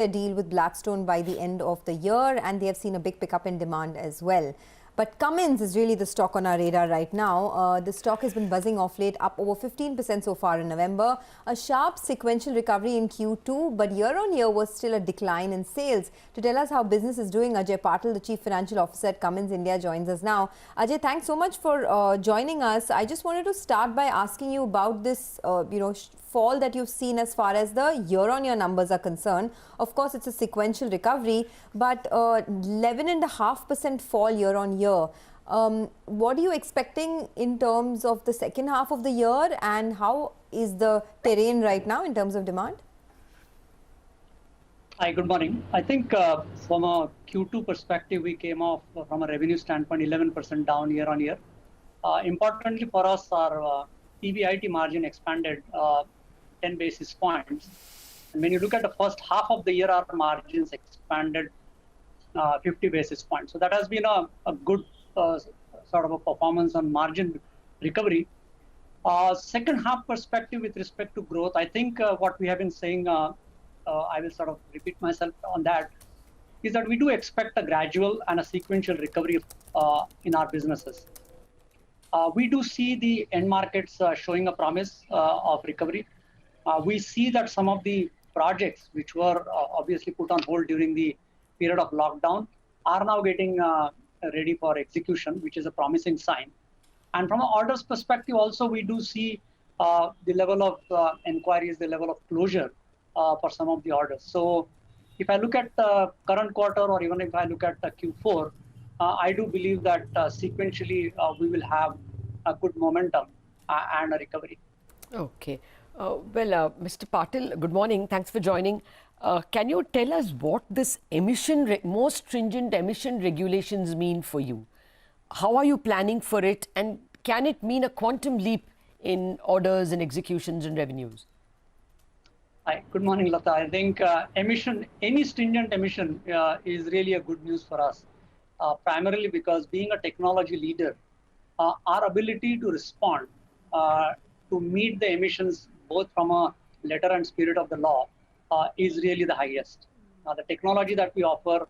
a deal with Blackstone by the end of the year, and they have seen a big pickup in demand as well. But Cummins is really the stock on our radar right now. The stock has been buzzing off late, up over 15% so far in November. A sharp sequential recovery in Q2, but year-on-year was still a decline in sales. To tell us how business is doing, Ajay Patil, the Chief Financial Officer at Cummins India, joins us now. Ajay, thanks so much for joining us. I just wanted to start by asking you about this, fall that you've seen as far as the year-on-year numbers are concerned. Of course, it's a sequential recovery, but 11.5% fall year-on-year. What are you expecting in terms of the second half of the year, and how is the terrain right now in terms of demand? Hi, good morning. I think from a Q2 perspective, we came off from a revenue standpoint 11% down year-on-year. Importantly for us, our PBIT margin expanded 10 basis points. And when you look at the first half of the year, our margins expanded 50 basis points. So that has been a good sort of a performance on margin recovery. Second half perspective with respect to growth, I think what we have been saying, I will sort of repeat myself on that, is that we do expect a gradual and a sequential recovery in our businesses. We do see the end markets showing a promise of recovery. We see that some of the projects which were obviously put on hold during the period of lockdown are now getting ready for execution, which is a promising sign. And from an orders perspective also, we do see the level of inquiries, the level of closure for some of the orders. So if I look at the current quarter, or even if I look at the Q4, I do believe that sequentially we will have a good momentum and a recovery. Okay. Mr. Patil, good morning. Thanks for joining. Can you tell us what this more stringent emission regulations mean for you? How are you planning for it? And can it mean a quantum leap in orders and executions and revenues? Hi, good morning, Lata. I think any stringent emission is really a good news for us, primarily because being a technology leader, our ability to respond to meet the emissions both from a letter and spirit of the law is really the highest. The technology that we offer,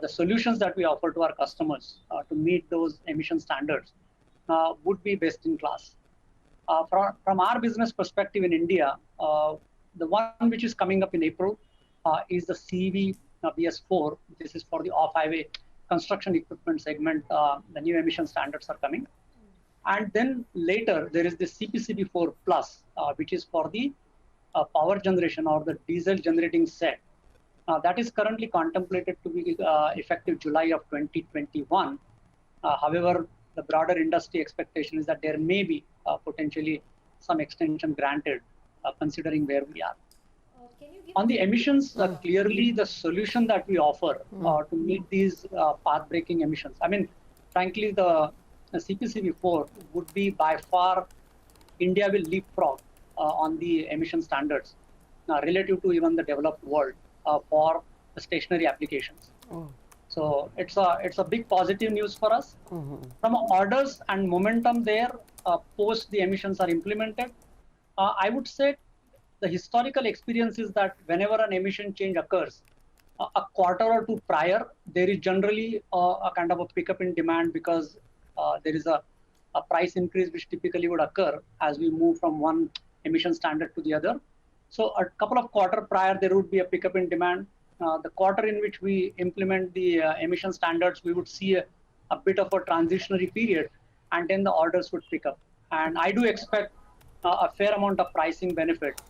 the solutions that we offer to our customers to meet those emission standards would be best in class. From our business perspective in India, the one which is coming up in April is the CEV BS4. This is for the off-highway construction equipment segment. The new emission standards are coming. And then later, there is the CPCB4 Plus, which is for the power generation or the diesel generating set. That is currently contemplated to be effective July of 2021. However, the broader industry expectation is that there may be potentially some extension granted, considering where we are. On the emissions, clearly the solution that we offer to meet these path-breaking emissions, I mean, frankly, the CPCB4 would be by far, India will leapfrog on the emission standards relative to even the developed world for the stationary applications. So it's a big positive news for us. From orders and momentum there, post the emissions are implemented, I would say the historical experience is that whenever an emission change occurs, a quarter or two prior, there is generally a kind of a pickup in demand because there is a price increase which typically would occur as we move from one emission standard to the other. So a couple of quarters prior, there would be a pickup in demand. The quarter in which we implement the emission standards, we would see a bit of a transitionary period, and then the orders would pick up. And I do expect a fair amount of pricing benefit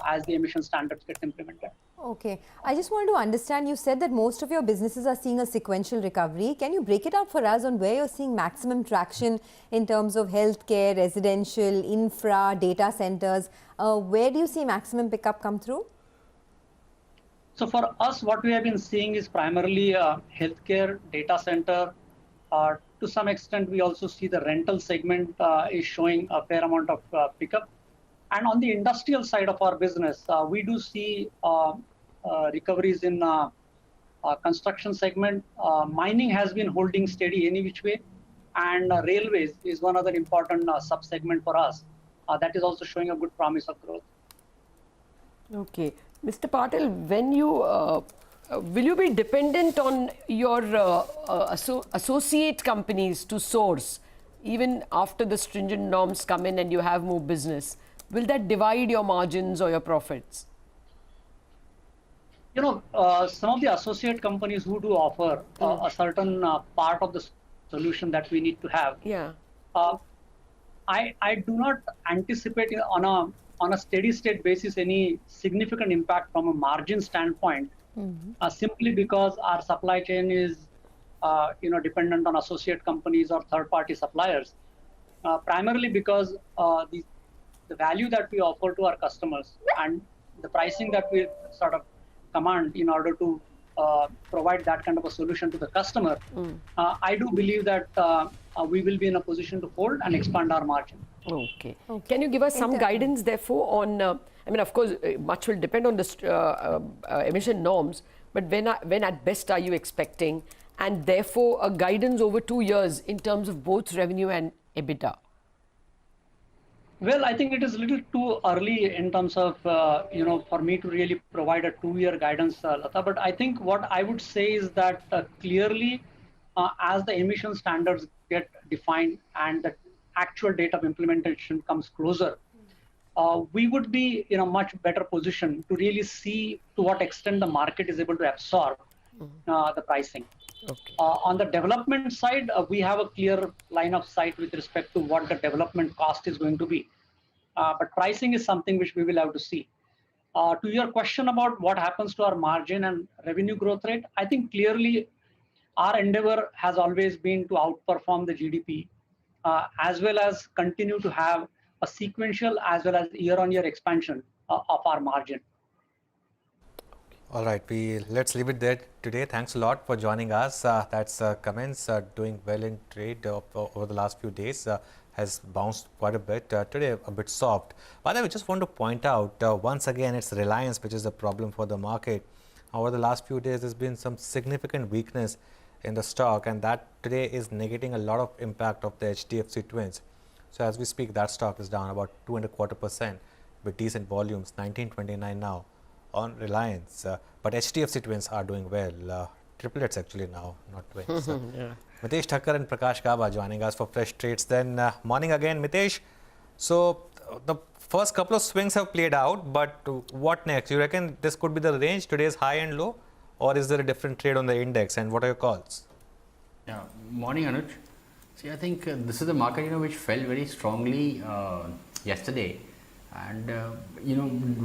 as the emission standards get implemented. Okay. I just wanted to understand, you said that most of your businesses are seeing a sequential recovery. Can you break it up for us on where you're seeing maximum traction in terms of healthcare, residential, infra, data centers? Where do you see maximum pickup come through? So for us, what we have been seeing is primarily healthcare, data center. To some extent, we also see the rental segment is showing a fair amount of pickup. And on the industrial side of our business, we do see recoveries in construction segment. Mining has been holding steady any which way. And railways is one other important sub-segment for us. That is also showing a good promise of growth. Okay. Mr. Patil, when you will you be dependent on your associate companies to source even after the stringent norms come in and you have more business? Will that divide your margins or your profits? Some of the associate companies who do offer a certain part of the solution that we need to have. Yeah. I do not anticipate on a steady state basis any significant impact from a margin standpoint, simply because our supply chain is dependent on associate companies or third party suppliers, primarily because the value that we offer to our customers and the pricing that we sort of command in order to provide that kind of a solution to the customer. I do believe that we will be in a position to hold and expand our margin. Okay. Can you give us some guidance, therefore, on? I mean, of course, much will depend on the emission norms. But when at best are you expecting, and therefore a guidance over 2 years in terms of both revenue and EBITDA? Well, I think it is a little too early in terms of, for me to really provide a 2-year guidance, Lata. But I think what I would say is that clearly, as the emission standards get defined and the actual date of implementation comes closer, we would be in a much better position to really see to what extent the market is able to absorb the pricing. Okay. On the development side, we have a clear line of sight with respect to what the development cost is going to be. But pricing is something which we will have to see. To your question about what happens to our margin and revenue growth rate, I think clearly our endeavor has always been to outperform the GDP, as well as continue to have a sequential as well as year-on-year expansion of our margin. All right, let's leave it there today. Thanks a lot for joining us. That's Cummins doing well in trade over the last few days. Has bounced quite a bit. Today a bit soft. By the way, just want to point out once again it's Reliance which is a problem for the market. Over the last few days there's been some significant weakness in the stock, and that today is negating a lot of impact of the HDFC Twins. So as we speak, that stock is down about 2.25% with decent volumes, 1929 now on Reliance. But HDFC Twins are doing well. Triplets actually now, not twins. Yeah. Mitesh Thakkar and Prakash Gaba joining us for Fresh Trades. Then morning again, Mitesh. So the first couple of swings have played out, but what next? You reckon this could be the range, today's high and low, or is there a different trade on the index, and what are your calls? Yeah, morning Anuj. See, I think this is a market which fell very strongly yesterday, and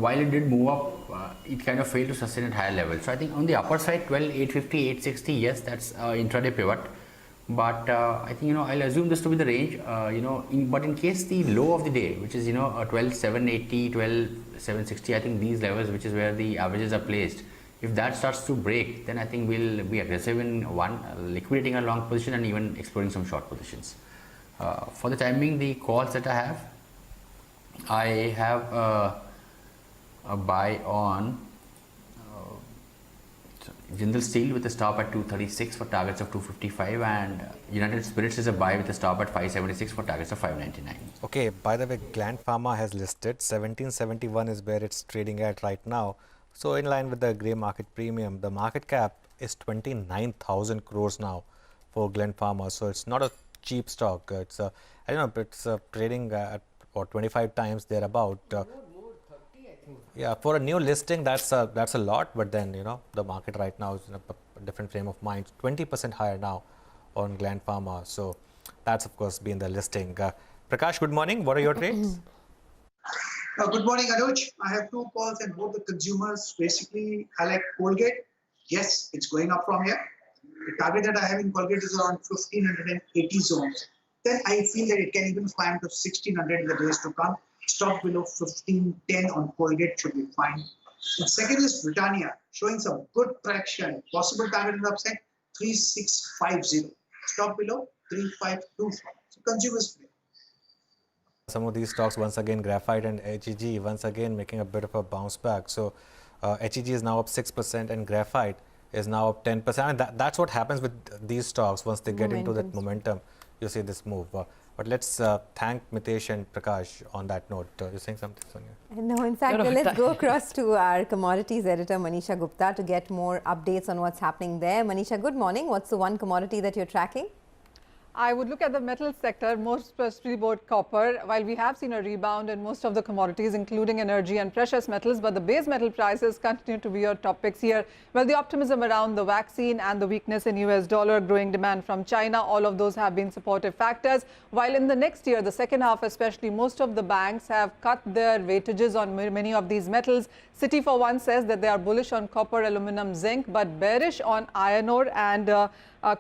while it did move up, it kind of failed to sustain at higher levels. So I think on the upper side, 12,850, 860, yes, that's intraday pivot. But I think I'll assume this to be the range. But in case the low of the day, which is 12,780, 12,760, I think these levels, which is where the averages are placed, if that starts to break, then I think we'll be aggressive in liquidating a long position and even exploring some short positions. For the time being, the calls that I have a buy on Jindal Steel with a stop at 236 for targets of 255, and United Spirits is a buy with a stop at 576 for targets of 599. Okay, by the way, Gland Pharma has listed 1771 is where it's trading at right now. So in line with the grey market premium, the market cap is 29,000 crores now for Gland Pharma. So it's not a cheap stock. It's it's trading at or 25 times thereabout. More 30, I think. Yeah, for a new listing, that's a lot. But then the market right now is in a different frame of mind. 20% higher now on Gland Pharma. So that's of course been the listing. Prakash, good morning. What are your trades? Good morning, Anuj. I have two calls and both the consumers. Basically, I like Colgate. Yes, it's going up from here. The target that I have in Colgate is around 1,580 zones. Then I feel that it can even climb to 1,600 in the days to come. Stop below 1,510 on Colgate should be fine. The second is Britannia, showing some good traction. Possible target in the upside, 3,650. Stop below 3,525. So consumers play. Some of these stocks, once again, Graphite and HEG, once again making a bit of a bounce back. So HEG is now up 6% and Graphite is now up 10%. And that's what happens with these stocks once they get into that momentum. You see this move. But let's thank Mitesh and Prakash on that note. You're saying something, Sonia? No, in fact, No, no, let's go across to our commodities editor, Manisha Gupta, to get more updates on what's happening there. Manisha, good morning. What's the one commodity that you're tracking? I would look at the metal sector, most especially about copper. While we have seen a rebound in most of the commodities, including energy and precious metals, but the base metal prices continue to be your top picks here. Well, the optimism around the vaccine and the weakness in US dollar, growing demand from China, all of those have been supportive factors. While in the next year, the second half especially, most of the banks have cut their weightages on many of these metals. Citi, for one, says that they are bullish on copper, aluminum, zinc, but bearish on iron ore and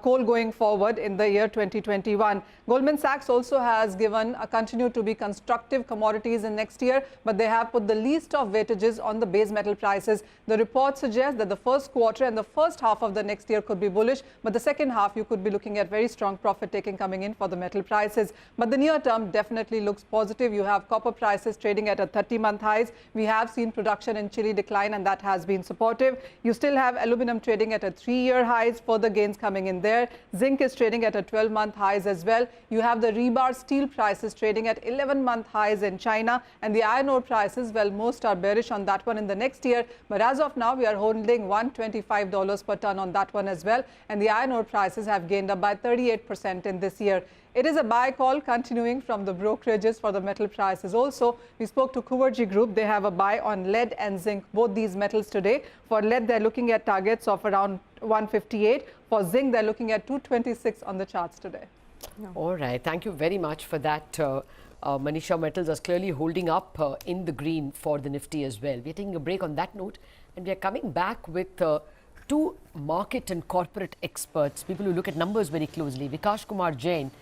coal going forward in the year 2021. Goldman Sachs also has given continue to be constructive commodities in next year, but they have put the least of weightages on the base metal prices. The report suggests that the first quarter and the first half of the next year could be bullish, but the second half you could be looking at very strong profit taking coming in for the metal prices. But the near term definitely looks positive. You have copper prices trading at a 30-month highs. We have seen production in Chile decline, and that has been supportive. You still have aluminum trading at a 3-year highs, further gains coming in there. Zinc is trading at a 12-month highs as well. You have the rebar steel prices trading at 11-month highs in China, and the iron ore prices, well, most are bearish on that one in the next year. But as of now, we are holding $125 per ton on that one as well, and the iron ore prices have gained up by 38% in this year. It is a buy call continuing from the brokerages for the metal prices. Also, we spoke to Kuverji Group. They have a buy on lead and zinc, both these metals today. For lead, they're looking at targets of around 158. For zinc, they're looking at 226 on the charts today. All right. Thank you very much for that. Manisha, metals are clearly holding up in the green for the Nifty as well. We're taking a break on that note, and we are coming back with two market and corporate experts, people who look at numbers very closely. Vikash Kumar Jain